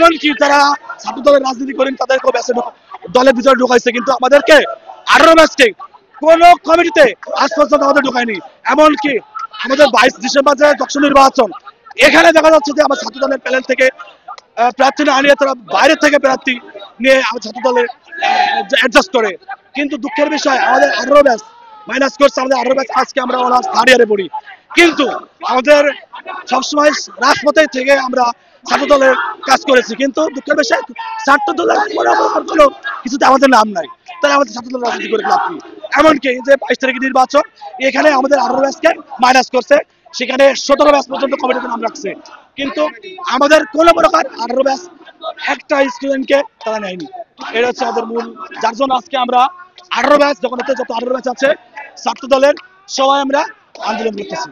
এমনকি তারা ছাত্র দলের রাজনীতি করেন তাদেরকেও ব্যাচে দলের ভিতরে ঢুকাইছে, কিন্তু আমাদেরকে 18 ব্যাচকে কোন কমিটিতে আজ পর্যন্ত আমাদের ঢুকায়নি। এমনকি আমাদের 22 ডিসেম্বর যে দক্ষ নির্বাচন, এখানে দেখা যাচ্ছে যে আমার ছাত্র দলের প্যানেল থেকে প্রার্থী না আনিয়ে তারা বাইরে থেকে প্রার্থী নিয়ে আমার ছাত্র দলের অ্যাডজাস্ট করে। কিন্তু দুঃখের বিষয় আমাদের 18 ব্যাচ মাইনাস করছে, আমাদের 18 ব্যাচ আজকে আমরা অনার্স থার্ড ইয়ারে পড়ি। কিন্তু আমাদের সবসময় রাজপথে থেকে আমরা ছাত্র দলের কাজ করেছি, কিন্তু দুঃখের বিষয় ছাত্র দলের কোনো কিছুতে আমাদের নাম নাই, তারা আমাদের ছাত্র দলের রাজনীতি করে লাভ কি। এমনকি যে 22 তারিখে নির্বাচন, এখানে আমাদের 18 ব্যাচকে মাইনাস করছে, সেখানে 17 ব্যাচ পর্যন্ত কমিটিতে নাম রাখছে, কিন্তু আমাদের কোনো প্রকার 18 ব্যাচ একটা স্টুডেন্টকে তারা নেয়নি। এটা হচ্ছে আমাদের মূল, যার জন্য আজকে আমরা 18 ব্যাচ যত 18 ব্যাচ আছে ছাত্র দলের সবাই আমরা আন্দোলন করতেছি।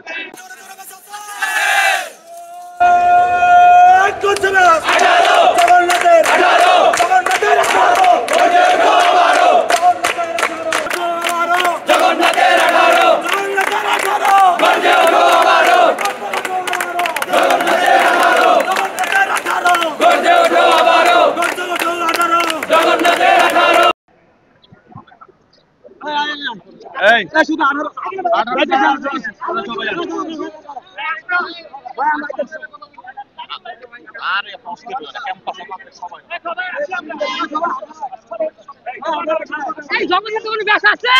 জগন্নাথ ব্যাস আছে।